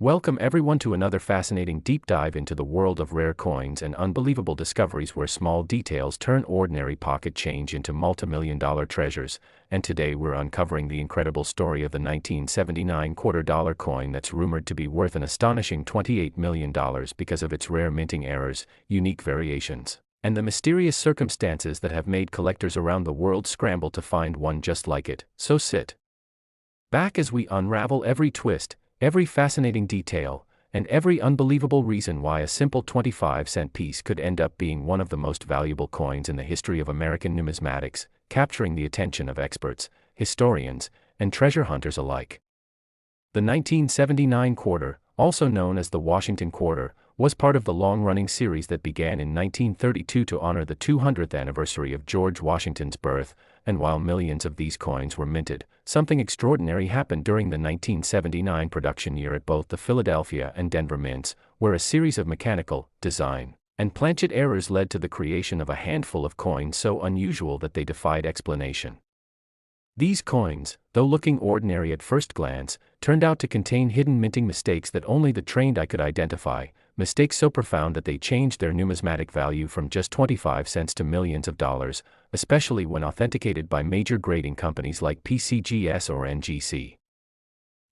Welcome everyone to another fascinating deep dive into the world of rare coins and unbelievable discoveries where small details turn ordinary pocket change into multi-million-dollar treasures. And today we're uncovering the incredible story of the 1979 quarter-dollar coin that's rumored to be worth an astonishing $28 million because of its rare minting errors, unique variations, and the mysterious circumstances that have made collectors around the world scramble to find one just like it. So sit back as we unravel every twist, every fascinating detail, and every unbelievable reason why a simple 25-cent piece could end up being one of the most valuable coins in the history of American numismatics, capturing the attention of experts, historians, and treasure hunters alike. The 1979 quarter, also known as the Washington Quarter, was part of the long-running series that began in 1932 to honor the 200th anniversary of George Washington's birth, and while millions of these coins were minted, something extraordinary happened during the 1979 production year at both the Philadelphia and Denver mints, where a series of mechanical, design, and planchet errors led to the creation of a handful of coins so unusual that they defied explanation. These coins, though looking ordinary at first glance, turned out to contain hidden minting mistakes that only the trained eye could identify, mistakes so profound that they changed their numismatic value from just 25 cents to millions of dollars, especially when authenticated by major grading companies like PCGS or NGC.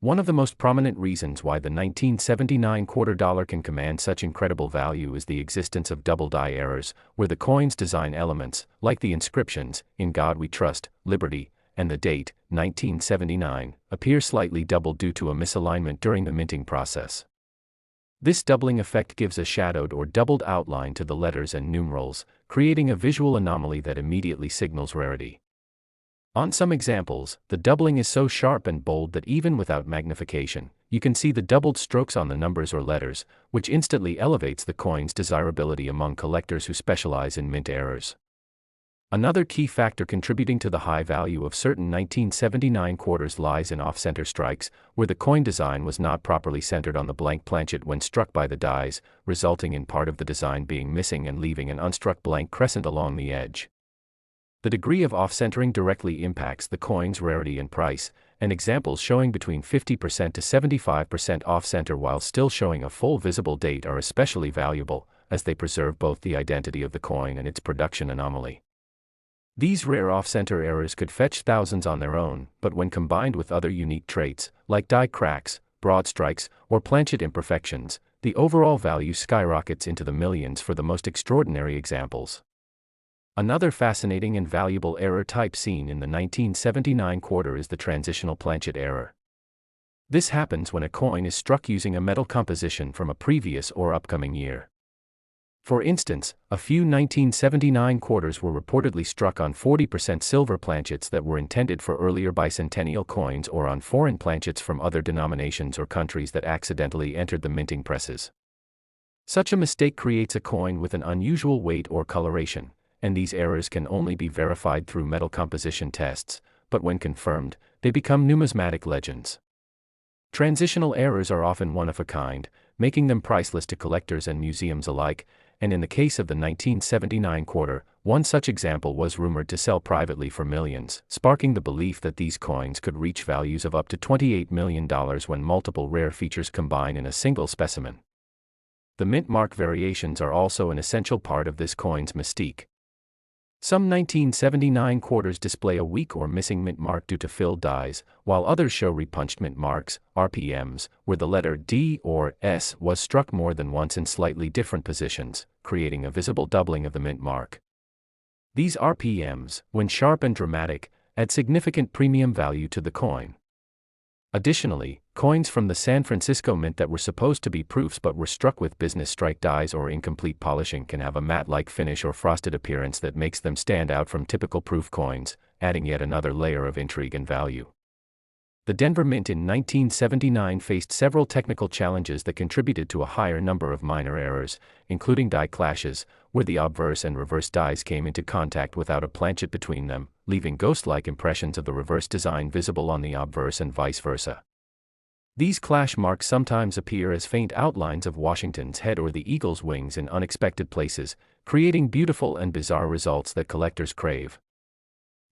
One of the most prominent reasons why the 1979 quarter dollar can command such incredible value is the existence of double die errors, where the coin's design elements, like the inscriptions, "In God We Trust," "Liberty," and the date, 1979, appear slightly doubled due to a misalignment during the minting process. This doubling effect gives a shadowed or doubled outline to the letters and numerals, creating a visual anomaly that immediately signals rarity. On some examples, the doubling is so sharp and bold that even without magnification, you can see the doubled strokes on the numbers or letters, which instantly elevates the coin's desirability among collectors who specialize in mint errors. Another key factor contributing to the high value of certain 1979 quarters lies in off-center strikes, where the coin design was not properly centered on the blank planchet when struck by the dies, resulting in part of the design being missing and leaving an unstruck blank crescent along the edge. The degree of off-centering directly impacts the coin's rarity and price, and examples showing between 50% to 75% off-center while still showing a full visible date are especially valuable, as they preserve both the identity of the coin and its production anomaly. These rare off-center errors could fetch thousands on their own, but when combined with other unique traits, like die cracks, broad strikes, or planchet imperfections, the overall value skyrockets into the millions for the most extraordinary examples. Another fascinating and valuable error type seen in the 1979 quarter is the transitional planchet error. This happens when a coin is struck using a metal composition from a previous or upcoming year. For instance, a few 1979 quarters were reportedly struck on 40% silver planchets that were intended for earlier bicentennial coins or on foreign planchets from other denominations or countries that accidentally entered the minting presses. Such a mistake creates a coin with an unusual weight or coloration, and these errors can only be verified through metal composition tests, but when confirmed, they become numismatic legends. Transitional errors are often one of a kind, making them priceless to collectors and museums alike, and in the case of the 1979 quarter, one such example was rumored to sell privately for millions, sparking the belief that these coins could reach values of up to $28 million when multiple rare features combine in a single specimen. The mint mark variations are also an essential part of this coin's mystique. Some 1979 quarters display a weak or missing mint mark due to filled dies, while others show repunched mint marks, RPMs, where the letter D or S was struck more than once in slightly different positions, creating a visible doubling of the mint mark. These RPMs, when sharp and dramatic, add significant premium value to the coin. Additionally, coins from the San Francisco Mint that were supposed to be proofs but were struck with business strike dies or incomplete polishing can have a matte-like finish or frosted appearance that makes them stand out from typical proof coins, adding yet another layer of intrigue and value. The Denver Mint in 1979 faced several technical challenges that contributed to a higher number of minor errors, including die clashes, where the obverse and reverse dies came into contact without a planchet between them, leaving ghost-like impressions of the reverse design visible on the obverse and vice versa. These clash marks sometimes appear as faint outlines of Washington's head or the eagle's wings in unexpected places, creating beautiful and bizarre results that collectors crave.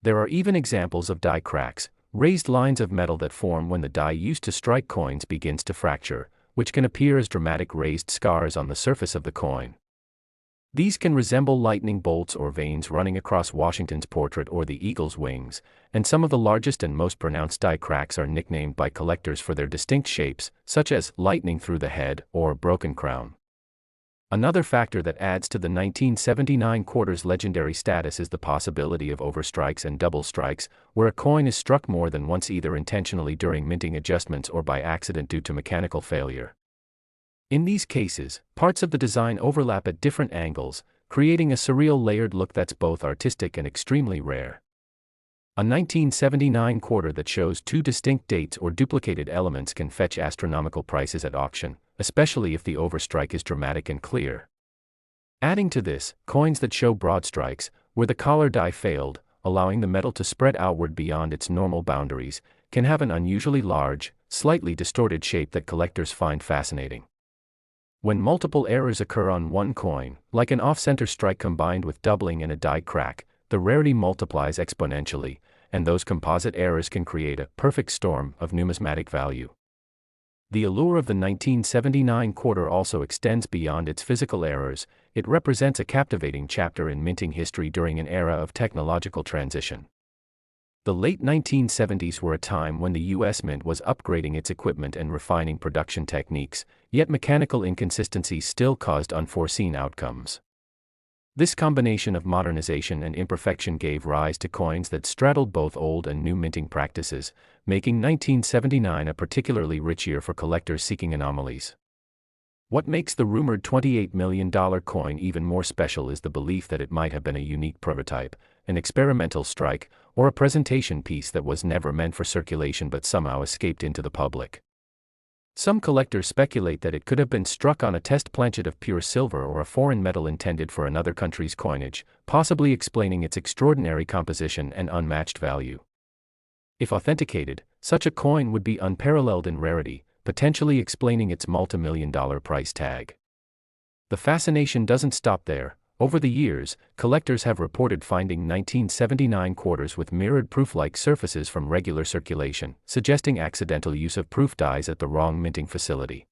There are even examples of die cracks, raised lines of metal that form when the die used to strike coins begins to fracture, which can appear as dramatic raised scars on the surface of the coin. These can resemble lightning bolts or veins running across Washington's portrait or the eagle's wings, and some of the largest and most pronounced die cracks are nicknamed by collectors for their distinct shapes, such as lightning through the head or broken crown. Another factor that adds to the 1979 quarter's legendary status is the possibility of overstrikes and double strikes, where a coin is struck more than once either intentionally during minting adjustments or by accident due to mechanical failure. In these cases, parts of the design overlap at different angles, creating a surreal layered look that's both artistic and extremely rare. A 1979 quarter that shows two distinct dates or duplicated elements can fetch astronomical prices at auction, especially if the overstrike is dramatic and clear. Adding to this, coins that show broad strikes, where the collar die failed, allowing the metal to spread outward beyond its normal boundaries, can have an unusually large, slightly distorted shape that collectors find fascinating. When multiple errors occur on one coin, like an off-center strike combined with doubling and a die crack, the rarity multiplies exponentially, and those composite errors can create a perfect storm of numismatic value. The allure of the 1979 quarter also extends beyond its physical errors. It represents a captivating chapter in minting history during an era of technological transition. The late 1970s were a time when the U.S. Mint was upgrading its equipment and refining production techniques, yet mechanical inconsistencies still caused unforeseen outcomes. This combination of modernization and imperfection gave rise to coins that straddled both old and new minting practices, making 1979 a particularly rich year for collectors seeking anomalies. What makes the rumored $28 million coin even more special is the belief that it might have been a unique prototype, an experimental strike, or a presentation piece that was never meant for circulation but somehow escaped into the public. Some collectors speculate that it could have been struck on a test planchet of pure silver or a foreign metal intended for another country's coinage, possibly explaining its extraordinary composition and unmatched value. If authenticated, such a coin would be unparalleled in rarity, potentially explaining its multi-million-dollar price tag. The fascination doesn't stop there. Over the years, collectors have reported finding 1979 quarters with mirrored proof-like surfaces from regular circulation, suggesting accidental use of proof dies at the wrong minting facility.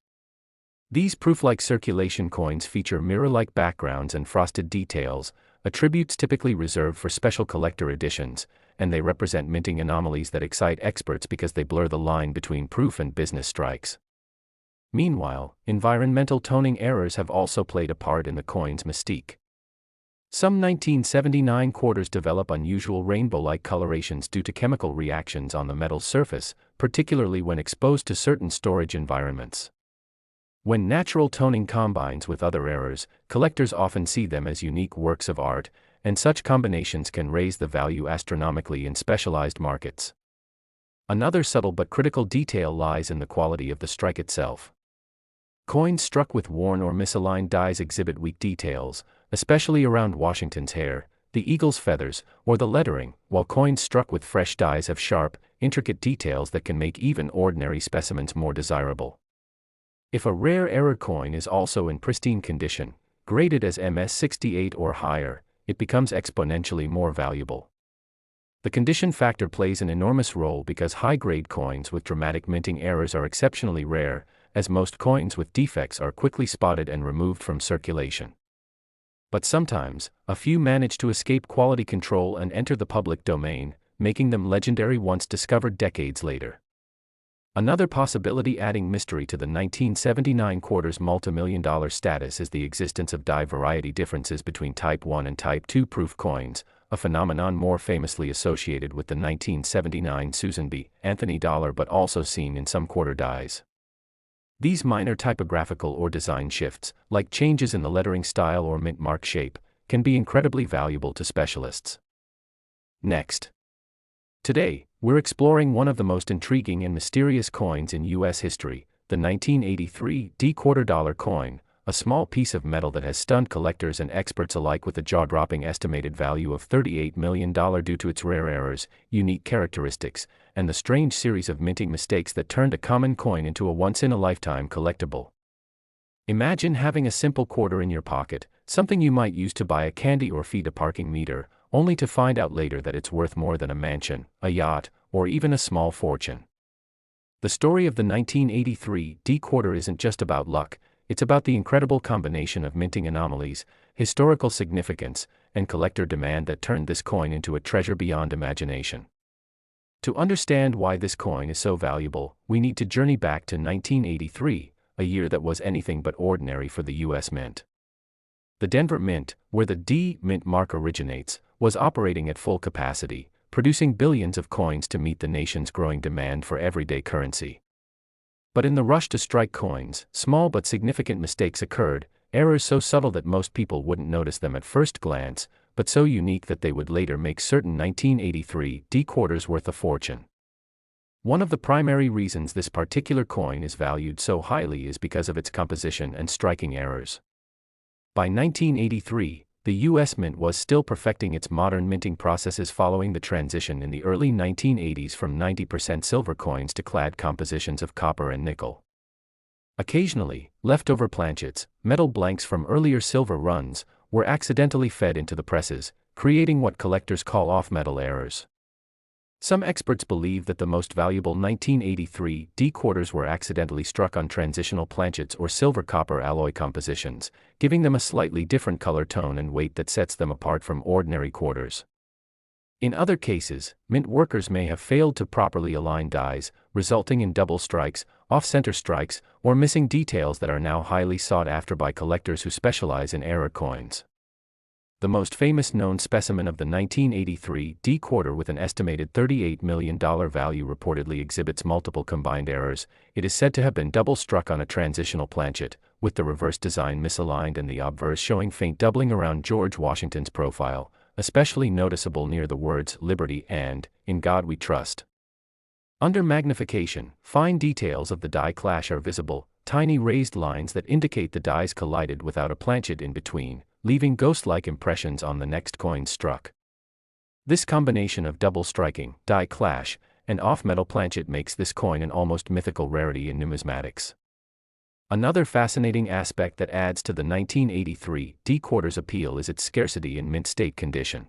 These proof-like circulation coins feature mirror-like backgrounds and frosted details, attributes typically reserved for special collector editions, and they represent minting anomalies that excite experts because they blur the line between proof and business strikes. Meanwhile, environmental toning errors have also played a part in the coin's mystique. Some 1979 quarters develop unusual rainbow-like colorations due to chemical reactions on the metal's surface, particularly when exposed to certain storage environments. When natural toning combines with other errors, collectors often see them as unique works of art, and such combinations can raise the value astronomically in specialized markets. Another subtle but critical detail lies in the quality of the strike itself. Coins struck with worn or misaligned dies exhibit weak details, especially around Washington's hair, the eagle's feathers, or the lettering, while coins struck with fresh dies have sharp, intricate details that can make even ordinary specimens more desirable. If a rare error coin is also in pristine condition, graded as MS68 or higher, it becomes exponentially more valuable. The condition factor plays an enormous role because high-grade coins with dramatic minting errors are exceptionally rare, as most coins with defects are quickly spotted and removed from circulation. But sometimes, a few manage to escape quality control and enter the public domain, making them legendary once discovered decades later. Another possibility adding mystery to the 1979 quarter's multi-million-dollar status is the existence of die variety differences between Type 1 and Type 2 proof coins, a phenomenon more famously associated with the 1979 Susan B. Anthony dollar but also seen in some quarter dies. These minor typographical or design shifts, like changes in the lettering style or mint mark shape, can be incredibly valuable to specialists. Next. Today, we're exploring one of the most intriguing and mysterious coins in U.S. history, the 1983 D-quarter dollar coin, a small piece of metal that has stunned collectors and experts alike with a jaw-dropping estimated value of $38 million due to its rare errors, unique characteristics, and the strange series of minting mistakes that turned a common coin into a once-in-a-lifetime collectible. Imagine having a simple quarter in your pocket, something you might use to buy a candy or feed a parking meter, only to find out later that it's worth more than a mansion, a yacht, or even a small fortune. The story of the 1983 D quarter isn't just about luck, it's about the incredible combination of minting anomalies, historical significance, and collector demand that turned this coin into a treasure beyond imagination. To understand why this coin is so valuable, we need to journey back to 1983, a year that was anything but ordinary for the U.S. Mint. The Denver Mint, where the D Mint mark originates, was operating at full capacity, producing billions of coins to meet the nation's growing demand for everyday currency. But in the rush to strike coins, small but significant mistakes occurred, errors so subtle that most people wouldn't notice them at first glance, but so unique that they would later make certain 1983 D quarters worth a fortune. One of the primary reasons this particular coin is valued so highly is because of its composition and striking errors. By 1983, the U.S. Mint was still perfecting its modern minting processes following the transition in the early 1980s from 90% silver coins to clad compositions of copper and nickel. Occasionally, leftover planchets, metal blanks from earlier silver runs, were accidentally fed into the presses, creating what collectors call off-metal errors. Some experts believe that the most valuable 1983 D quarters were accidentally struck on transitional planchets or silver-copper alloy compositions, giving them a slightly different color tone and weight that sets them apart from ordinary quarters. In other cases, mint workers may have failed to properly align dies, resulting in double strikes, off-center strikes, or missing details that are now highly sought after by collectors who specialize in error coins. The most famous known specimen of the 1983 D quarter, with an estimated $38 million value, reportedly exhibits multiple combined errors. It is said to have been double struck on a transitional planchet, with the reverse design misaligned and the obverse showing faint doubling around George Washington's profile, especially noticeable near the words "Liberty" and "In God We Trust." Under magnification, fine details of the die clash are visible, tiny raised lines that indicate the dies collided without a planchet in between, leaving ghost-like impressions on the next coin struck. This combination of double striking, die clash, and off-metal planchet makes this coin an almost mythical rarity in numismatics. Another fascinating aspect that adds to the 1983 D quarter's appeal is its scarcity in mint state condition.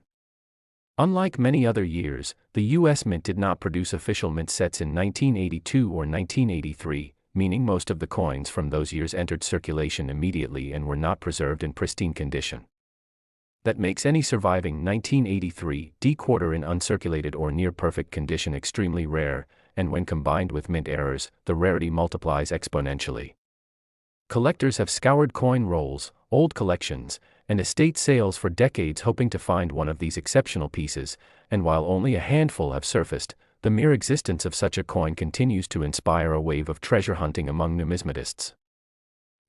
Unlike many other years, the U.S. Mint did not produce official mint sets in 1982 or 1983, meaning most of the coins from those years entered circulation immediately and were not preserved in pristine condition. That makes any surviving 1983 D quarter in uncirculated or near-perfect condition extremely rare, and when combined with mint errors, the rarity multiplies exponentially. Collectors have scoured coin rolls, old collections, and estate sales for decades hoping to find one of these exceptional pieces, and while only a handful have surfaced, the mere existence of such a coin continues to inspire a wave of treasure hunting among numismatists.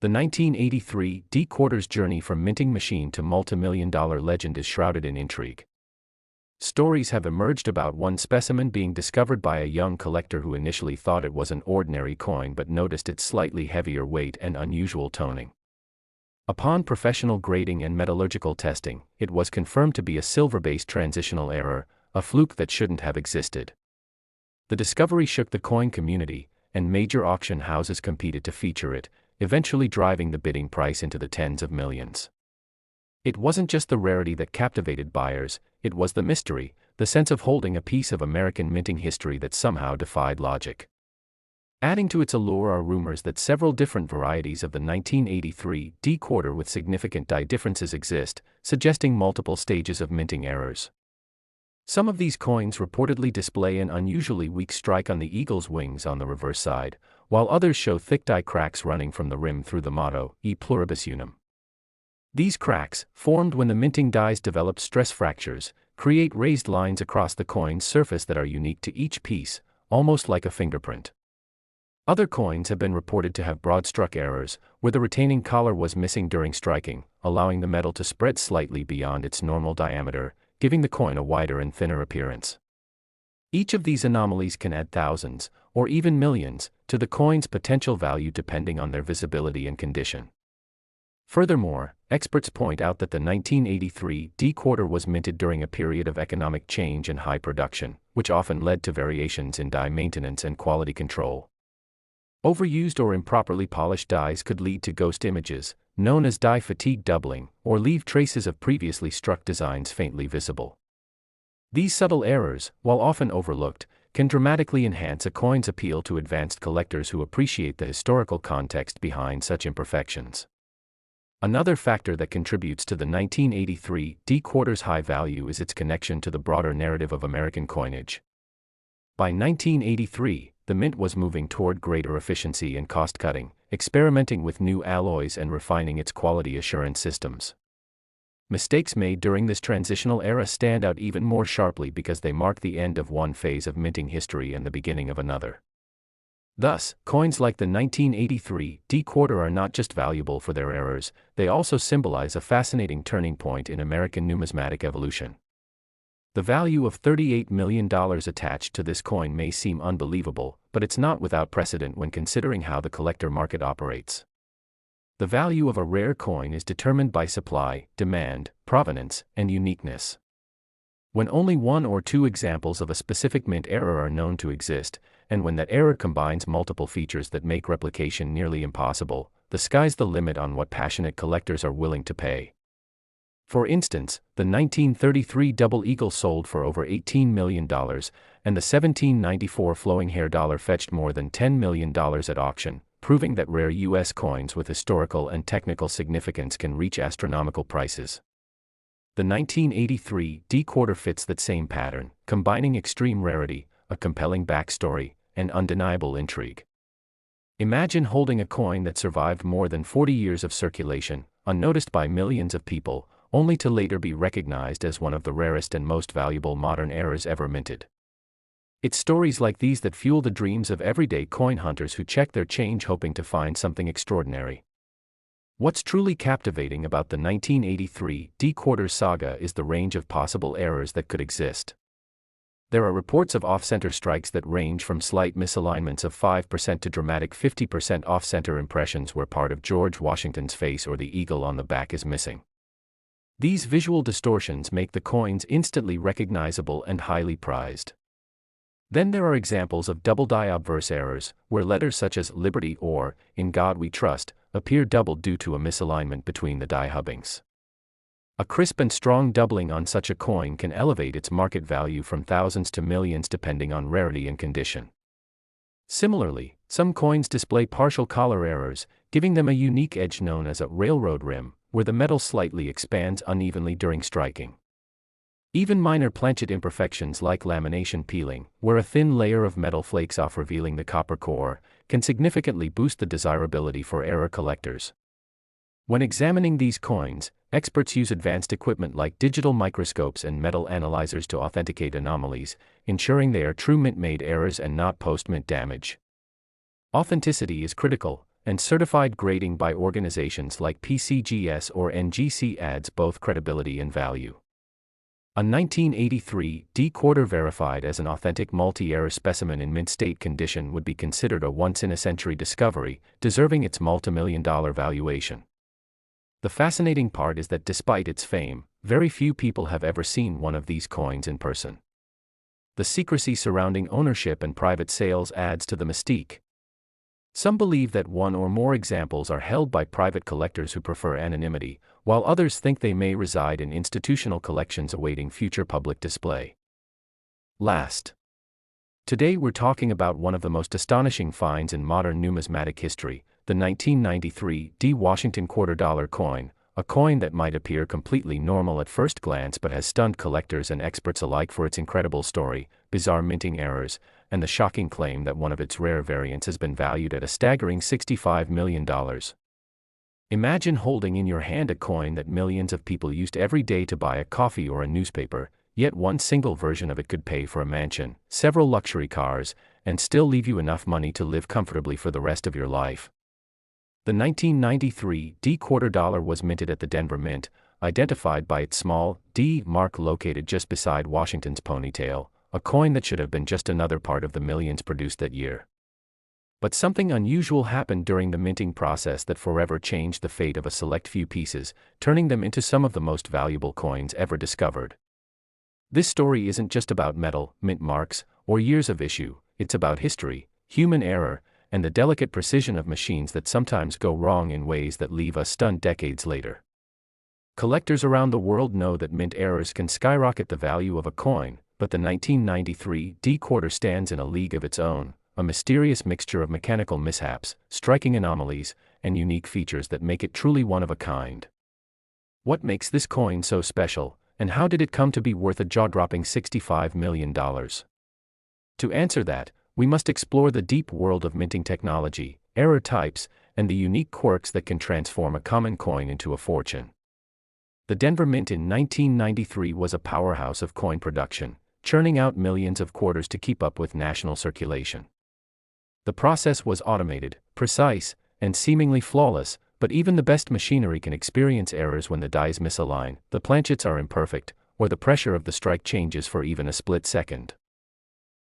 The 1983 D quarter's journey from minting machine to multi-million-dollar legend is shrouded in intrigue. Stories have emerged about one specimen being discovered by a young collector who initially thought it was an ordinary coin but noticed its slightly heavier weight and unusual toning. Upon professional grading and metallurgical testing, it was confirmed to be a silver-based transitional error, a fluke that shouldn't have existed. The discovery shook the coin community, and major auction houses competed to feature it, eventually driving the bidding price into the tens of millions. It wasn't just the rarity that captivated buyers, it was the mystery, the sense of holding a piece of American minting history that somehow defied logic. Adding to its allure are rumors that several different varieties of the 1983 D quarter with significant die differences exist, suggesting multiple stages of minting errors. Some of these coins reportedly display an unusually weak strike on the eagle's wings on the reverse side, while others show thick die cracks running from the rim through the motto, E pluribus unum. These cracks, formed when the minting dies develop stress fractures, create raised lines across the coin's surface that are unique to each piece, almost like a fingerprint. Other coins have been reported to have broad-struck errors, where the retaining collar was missing during striking, allowing the metal to spread slightly beyond its normal diameter, giving the coin a wider and thinner appearance. Each of these anomalies can add thousands, or even millions, to the coin's potential value depending on their visibility and condition. Furthermore, experts point out that the 1983 D quarter was minted during a period of economic change and high production, which often led to variations in die maintenance and quality control. Overused or improperly polished dies could lead to ghost images, known as die fatigue doubling, or leave traces of previously struck designs faintly visible. These subtle errors, while often overlooked, can dramatically enhance a coin's appeal to advanced collectors who appreciate the historical context behind such imperfections. Another factor that contributes to the 1983 D-quarter's high value is its connection to the broader narrative of American coinage. By 1983, the mint was moving toward greater efficiency and cost-cutting, experimenting with new alloys and refining its quality assurance systems. Mistakes made during this transitional era stand out even more sharply because they mark the end of one phase of minting history and the beginning of another. Thus, coins like the 1983 D-quarter are not just valuable for their errors, they also symbolize a fascinating turning point in American numismatic evolution. The value of $38 million attached to this coin may seem unbelievable, but it's not without precedent when considering how the collector market operates. The value of a rare coin is determined by supply, demand, provenance, and uniqueness. When only one or two examples of a specific mint error are known to exist, and when that error combines multiple features that make replication nearly impossible, the sky's the limit on what passionate collectors are willing to pay. For instance, the 1933 Double Eagle sold for over $18 million, and the 1794 Flowing Hair dollar fetched more than $10 million at auction, proving that rare U.S. coins with historical and technical significance can reach astronomical prices. The 1983 D-quarter fits that same pattern, combining extreme rarity, a compelling backstory, and undeniable intrigue. Imagine holding a coin that survived more than 40 years of circulation, unnoticed by millions of people, only to later be recognized as one of the rarest and most valuable modern errors ever minted. It's stories like these that fuel the dreams of everyday coin hunters who check their change hoping to find something extraordinary. What's truly captivating about the 1983 D-quarter saga is the range of possible errors that could exist. There are reports of off-center strikes that range from slight misalignments of 5% to dramatic 50% off-center impressions where part of George Washington's face or the eagle on the back is missing. These visual distortions make the coins instantly recognizable and highly prized. Then there are examples of double die obverse errors, where letters such as Liberty or In God We Trust appear doubled due to a misalignment between the die hubbings. A crisp and strong doubling on such a coin can elevate its market value from thousands to millions depending on rarity and condition. Similarly, some coins display partial collar errors, giving them a unique edge known as a railroad rim, where the metal slightly expands unevenly during striking. Even minor planchet imperfections like lamination peeling, where a thin layer of metal flakes off revealing the copper core, can significantly boost the desirability for error collectors. When examining these coins, experts use advanced equipment like digital microscopes and metal analyzers to authenticate anomalies, ensuring they are true mint-made errors and not post-mint damage. Authenticity is critical, and certified grading by organizations like PCGS or NGC adds both credibility and value. A 1983 D-quarter verified as an authentic multi-error specimen in mint state condition would be considered a once-in-a-century discovery, deserving its multi-million-dollar valuation. The fascinating part is that despite its fame, very few people have ever seen one of these coins in person. The secrecy surrounding ownership and private sales adds to the mystique. Some believe that one or more examples are held by private collectors who prefer anonymity, while others think they may reside in institutional collections awaiting future public display. Last. Today we're talking about one of the most astonishing finds in modern numismatic history, the 1993 D Washington $quarter coin, a coin that might appear completely normal at first glance but has stunned collectors and experts alike for its incredible story, bizarre minting errors, and the shocking claim that one of its rare variants has been valued at a staggering $65 million. Imagine holding in your hand a coin that millions of people used every day to buy a coffee or a newspaper, yet one single version of it could pay for a mansion, several luxury cars, and still leave you enough money to live comfortably for the rest of your life. The 1993 D-quarter was minted at the Denver Mint, identified by its small D mark located just beside Washington's ponytail, a coin that should have been just another part of the millions produced that year. But something unusual happened during the minting process that forever changed the fate of a select few pieces, turning them into some of the most valuable coins ever discovered. This story isn't just about metal, mint marks, or years of issue, it's about history, human error, and the delicate precision of machines that sometimes go wrong in ways that leave us stunned decades later. Collectors around the world know that mint errors can skyrocket the value of a coin, But the 1993 D quarter stands in a league of its own, a mysterious mixture of mechanical mishaps, striking anomalies, and unique features that make it truly one of a kind. What makes this coin so special, and how did it come to be worth a jaw-dropping $65 million? To answer that, we must explore the deep world of minting technology, error types, and the unique quirks that can transform a common coin into a fortune. The Denver Mint in 1993 was a powerhouse of coin production, churning out millions of quarters to keep up with national circulation. The process was automated, precise, and seemingly flawless, but even the best machinery can experience errors when the dies misalign, the planchets are imperfect, or the pressure of the strike changes for even a split second.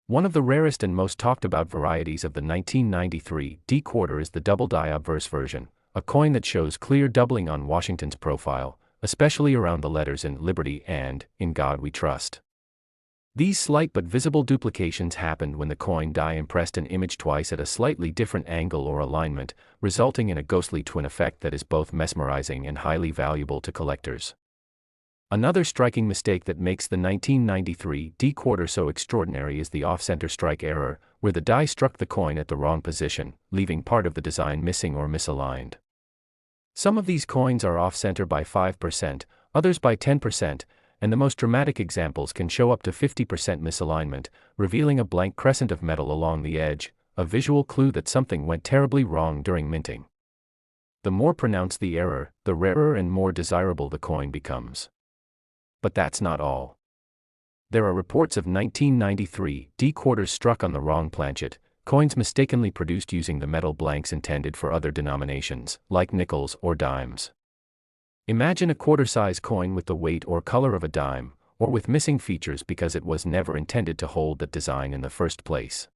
One of the rarest and most talked about varieties of the 1993 D quarter is the double die obverse version, a coin that shows clear doubling on Washington's profile, especially around the letters in Liberty and In God We Trust. These slight but visible duplications happened when the coin die impressed an image twice at a slightly different angle or alignment, resulting in a ghostly twin effect that is both mesmerizing and highly valuable to collectors. Another striking mistake that makes the 1993 D quarter so extraordinary is the off-center strike error, where the die struck the coin at the wrong position, leaving part of the design missing or misaligned. Some of these coins are off-center by 5%, others by 10%, and the most dramatic examples can show up to 50% misalignment, revealing a blank crescent of metal along the edge, a visual clue that something went terribly wrong during minting. The more pronounced the error, the rarer and more desirable the coin becomes. But that's not all. There are reports of 1993 D quarters struck on the wrong planchet, coins mistakenly produced using the metal blanks intended for other denominations, like nickels or dimes. Imagine a quarter-size coin with the weight or color of a dime, or with missing features because it was never intended to hold that design in the first place.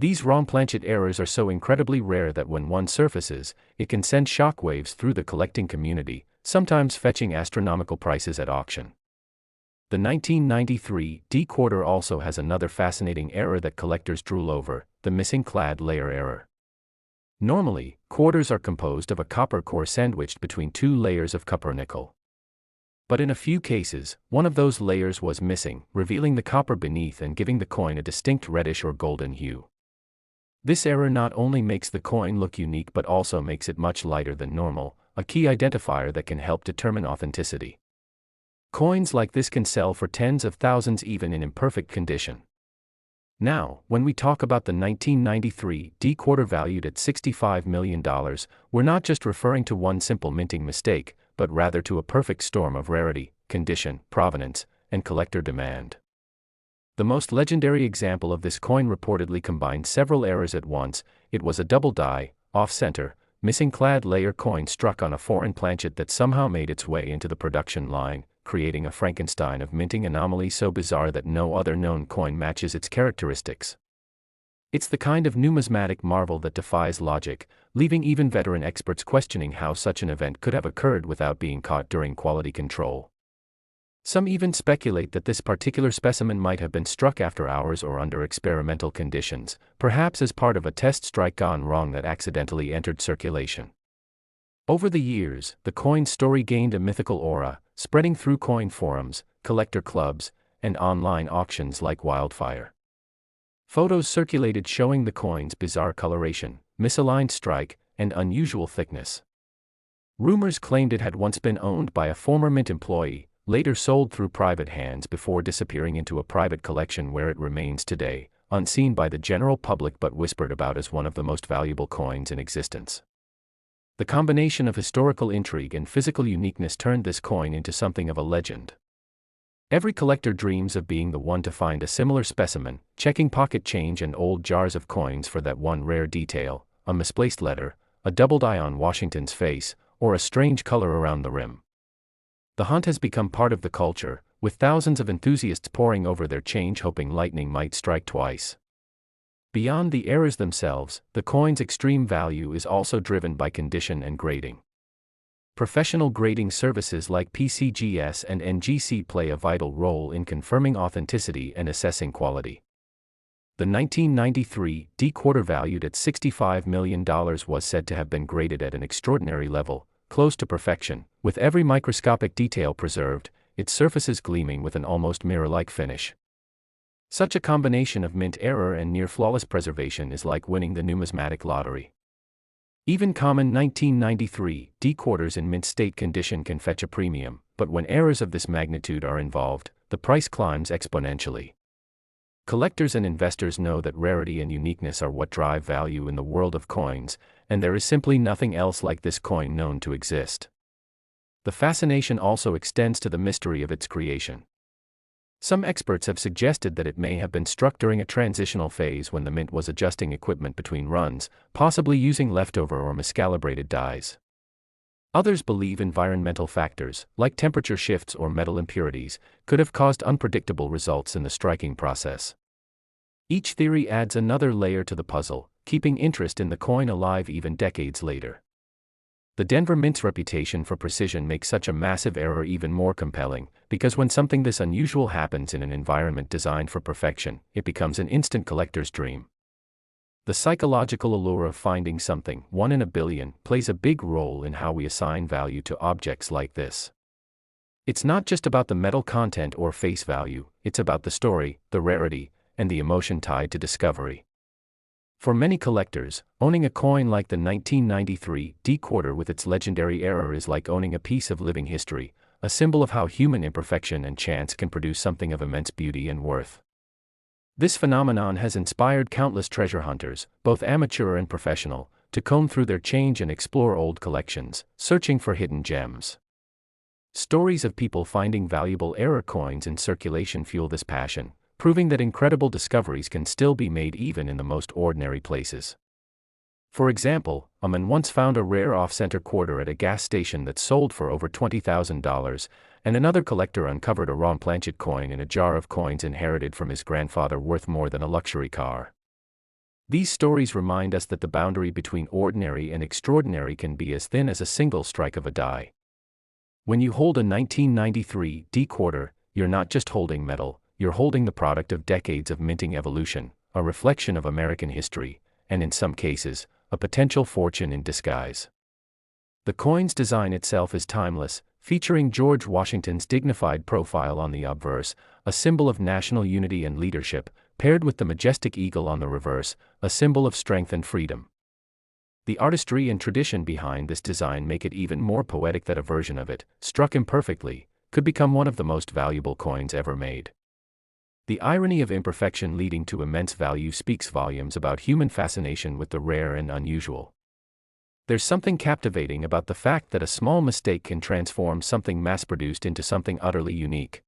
These wrong planchet errors are so incredibly rare that when one surfaces, it can send shockwaves through the collecting community, sometimes fetching astronomical prices at auction. The 1993 D quarter also has another fascinating error that collectors drool over, the missing clad layer error. Normally, quarters are composed of a copper core sandwiched between two layers of copper nickel. But in a few cases, one of those layers was missing, revealing the copper beneath and giving the coin a distinct reddish or golden hue. This error not only makes the coin look unique but also makes it much lighter than normal, a key identifier that can help determine authenticity. Coins like this can sell for tens of thousands even in imperfect condition. Now, when we talk about the 1993 D quarter valued at $65 million, we're not just referring to one simple minting mistake, but rather to a perfect storm of rarity, condition, provenance, and collector demand. The most legendary example of this coin reportedly combined several errors at once. It was a double die, off-center, missing clad layer coin struck on a foreign planchet that somehow made its way into the production line, creating a Frankenstein of minting anomaly so bizarre that no other known coin matches its characteristics. It's the kind of numismatic marvel that defies logic, leaving even veteran experts questioning how such an event could have occurred without being caught during quality control. Some even speculate that this particular specimen might have been struck after hours or under experimental conditions, perhaps as part of a test strike gone wrong that accidentally entered circulation. Over the years, the coin's story gained a mythical aura, spreading through coin forums, collector clubs, and online auctions like wildfire. Photos circulated showing the coin's bizarre coloration, misaligned strike, and unusual thickness. Rumors claimed it had once been owned by a former mint employee, later sold through private hands before disappearing into a private collection where it remains today, unseen by the general public but whispered about as one of the most valuable coins in existence. The combination of historical intrigue and physical uniqueness turned this coin into something of a legend. Every collector dreams of being the one to find a similar specimen, checking pocket change and old jars of coins for that one rare detail, a misplaced letter, a doubled eye on Washington's face, or a strange color around the rim. The hunt has become part of the culture, with thousands of enthusiasts poring over their change hoping lightning might strike twice. Beyond the errors themselves, the coin's extreme value is also driven by condition and grading. Professional grading services like PCGS and NGC play a vital role in confirming authenticity and assessing quality. The 1993 D quarter valued at $65 million was said to have been graded at an extraordinary level, close to perfection, with every microscopic detail preserved, its surfaces gleaming with an almost mirror-like finish. Such a combination of mint error and near-flawless preservation is like winning the numismatic lottery. Even common 1993 D quarters in mint state condition can fetch a premium, but when errors of this magnitude are involved, the price climbs exponentially. Collectors and investors know that rarity and uniqueness are what drive value in the world of coins, and there is simply nothing else like this coin known to exist. The fascination also extends to the mystery of its creation. Some experts have suggested that it may have been struck during a transitional phase when the mint was adjusting equipment between runs, possibly using leftover or miscalibrated dies. Others believe environmental factors, like temperature shifts or metal impurities, could have caused unpredictable results in the striking process. Each theory adds another layer to the puzzle, keeping interest in the coin alive even decades later. The Denver Mint's reputation for precision makes such a massive error even more compelling, because when something this unusual happens in an environment designed for perfection, it becomes an instant collector's dream. The psychological allure of finding something, 1 in a billion, plays a big role in how we assign value to objects like this. It's not just about the metal content or face value, it's about the story, the rarity, and the emotion tied to discovery. For many collectors, owning a coin like the 1993 D quarter with its legendary error is like owning a piece of living history, a symbol of how human imperfection and chance can produce something of immense beauty and worth. This phenomenon has inspired countless treasure hunters, both amateur and professional, to comb through their change and explore old collections, searching for hidden gems. Stories of people finding valuable error coins in circulation fuel this passion, proving that incredible discoveries can still be made even in the most ordinary places. For example, a man once found a rare off-center quarter at a gas station that sold for over $20,000, and another collector uncovered a wrong planchet coin in a jar of coins inherited from his grandfather worth more than a luxury car. These stories remind us that the boundary between ordinary and extraordinary can be as thin as a single strike of a die. When you hold a 1993 D quarter, you're not just holding metal, you're holding the product of decades of minting evolution, a reflection of American history, and in some cases, a potential fortune in disguise. The coin's design itself is timeless, featuring George Washington's dignified profile on the obverse, a symbol of national unity and leadership, paired with the majestic eagle on the reverse, a symbol of strength and freedom. The artistry and tradition behind this design make it even more poetic that a version of it, struck imperfectly, could become one of the most valuable coins ever made. The irony of imperfection leading to immense value speaks volumes about human fascination with the rare and unusual. There's something captivating about the fact that a small mistake can transform something mass-produced into something utterly unique.